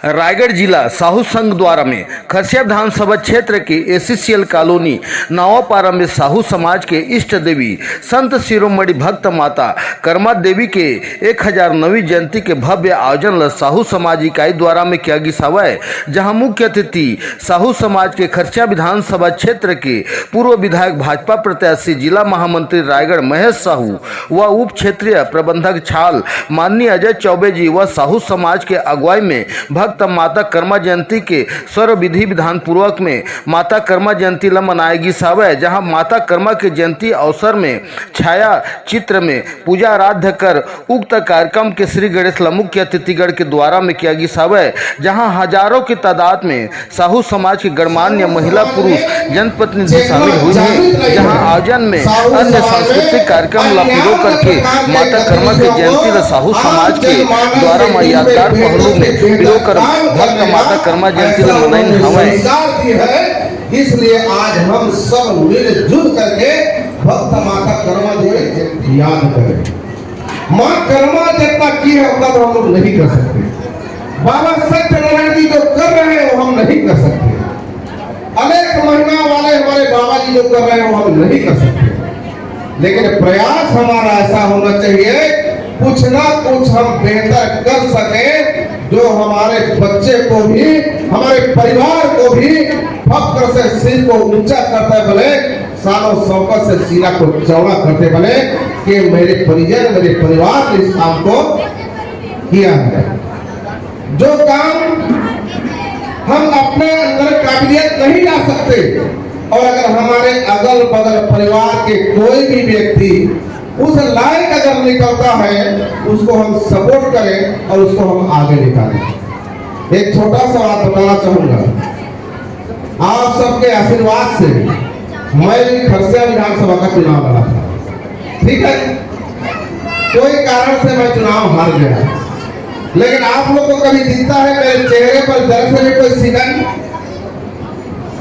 रायगढ़ जिला साहू संघ द्वारा में खरसिया विधानसभा क्षेत्र के एसीसीएल कॉलोनी नावापारा में साहू समाज के इष्ट देवी संत शिरोमणि भक्त माता कर्मा देवी के 1009वीं जयंती के भव्य आयोजन साहू समाज इकाई द्वारा में किया गया है, जहां मुख्य अतिथि साहू समाज के खरसिया विधानसभा क्षेत्र के पूर्व विधायक भाजपा प्रत्याशी जिला महामंत्री रायगढ़ महेश साहू व उप क्षेत्रीय प्रबंधक छाल माननीय अजय चौबे जी व साहू समाज के अगुवाई में भक्त माता कर्मा जयंती के सर्व विधि विधान पूर्वक में माता कर्मा जयंती मनाएगी सावे, जहां माता कर्मा के जयंती अवसर में छाया चित्र में पूजा आराध्य कर उक्त कार्यक्रम के श्री गणेश मुख्य अतिथिगण के द्वारा में किया गया सावे, जहां हजारों की तादाद में साहू समाज के गणमान्य महिला पुरुष जनप्रतिनिधि शामिल हुए हैं, जहां आयोजन में अन्य सांस्कृतिक कार्यक्रम लापिरो करके माता कर्मा की जयंती साहू समाज के द्वारा यादगार पहलू में विरोध कर भक्त माता कर्मा जयंती मनाई हमें। इसलिए आज हम सब मिलजुल करके भक्त माता कर्मा जयंती याद करें। माँ कर्मा जितना की है उतना तो हम लोग नहीं कर सकते। बाबा सत्यनारायण जी जो कर रहे हैं वो हम नहीं कर सकते। अनेक महिमा वाले हमारे बाबा जी जो कर रहे हैं वो हम नहीं कर सकते, लेकिन प्रयास हमारा ऐसा होना चाहिए कुछ ना कुछ हम बेहतर कर सके, जो हमारे बच्चे को भी हमारे परिवार को भी फक्र से सिर को ऊंचा करते बने, सालों शौकत से सीना को चौड़ा करते बने कि मेरे परिजन मेरे परिवार ने इस काम को किया है। जो काम हम अपने अंदर काबिलियत नहीं ला सकते, और अगर हमारे अगल बगल परिवार के कोई भी व्यक्ति उस लायक अगर निकलता है उसको हम सपोर्ट करें और उसको हम आगे निकालें। एक छोटा सा बात बताना चाहूंगा, आप सबके आशीर्वाद से मैं भी खरसिया विधानसभा का चुनाव लड़ा था, ठीक है। कोई कारण से मैं चुनाव हार गया, लेकिन आप लोग को कभी दिखता है मेरे चेहरे पर जरा से भी कोई शिकन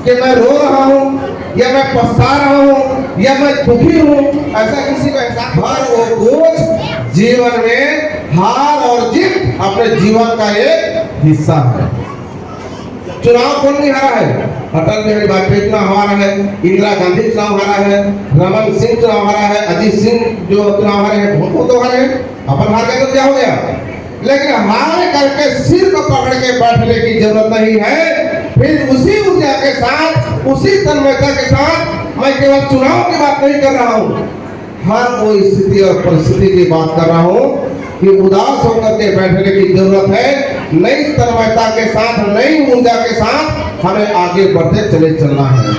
कि मैं रो रहा हूं या मैं पछता रहा हूं या मैं दुखी हूं? ऐसा किसी को एहसास? हर वो बोझ जीवन में हार और जीत अपने जीवन का एक हिस्सा है। चुनाव कौन नहीं हारा है? अटल बिहारी वाजपेयी चुनाव हारा है, इंदिरा गांधी चुनाव हारा है, रमन सिंह चुनाव हारा है, अजीत सिंह जो चुनाव हारे हैं वो तो हारे हैं। अपन हार गए तो क्या हो गया? लेकिन हार करके सिर को पकड़ के बैठने की जरूरत नहीं है। फिर उसी ऊर्जा के साथ उसी तन्मयता के साथ मैं केवल चुनाव की बात नहीं कर रहा हूँ, हर कोई स्थिति और परिस्थिति की बात कर रहा हूँ कि उदास होकर के बैठने की जरूरत है। नई तन्मयता के साथ नई ऊर्जा के साथ हमें आगे बढ़ते चले चलना है।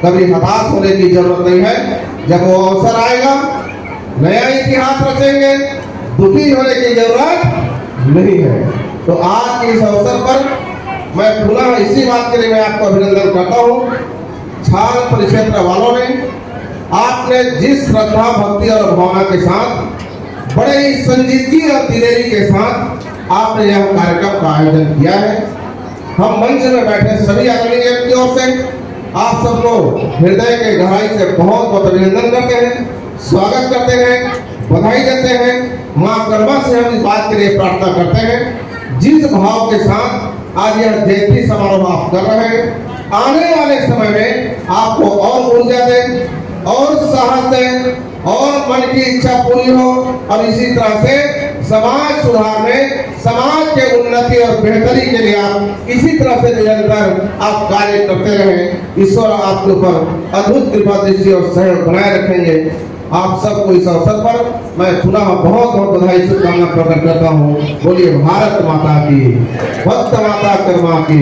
कभी हताश होने की जरूरत नहीं है। जब वो अवसर आएगा नया इतिहास रचेंगे, दुखी होने की जरूरत नहीं है। तो आज के इस अवसर पर मैं पुनः इसी बात के लिए मैं आपको अभिनंदन करता हूँ। छाल परिक्षेत्र वालों ने आपने जिस श्रद्धा भक्ति और भावना के साथ बड़े ही संजीदगी और दिलेरी के साथ आपने यह कार्यक्रम का आयोजन किया है। हम मंच में बैठे सभी आदरणीय व्यक्तियों से आप सबको हृदय के गहराई से बहुत बहुत अभिनंदन करते हैं, स्वागत करते हैं, बधाई देते हैं। माँ कर्मा से हम इस बात के लिए प्रार्थना करते हैं जिस भाव के साथ आज यह जयंती समारोह आप कर रहे हैं, आने वाले समय में आपको और ऊर्जा दें और साहस दें और मन की इच्छा पूरी हो, और इसी तरह से समाज सुधार में समाज के उन्नति और बेहतरी के लिए आप इसी तरह से निरंतर आप कार्य करते रहें। ईश्वर आपके ऊपर अद्भुत कृपा दृष्टि और सहयोग बनाए रखेंगे। आप सबको इस अवसर पर मैं पुनः बहुत बहुत बधाई शुभकामना प्रकट करता हूँ। बोलिए भारत माता की, भक्त माता कर्मा की।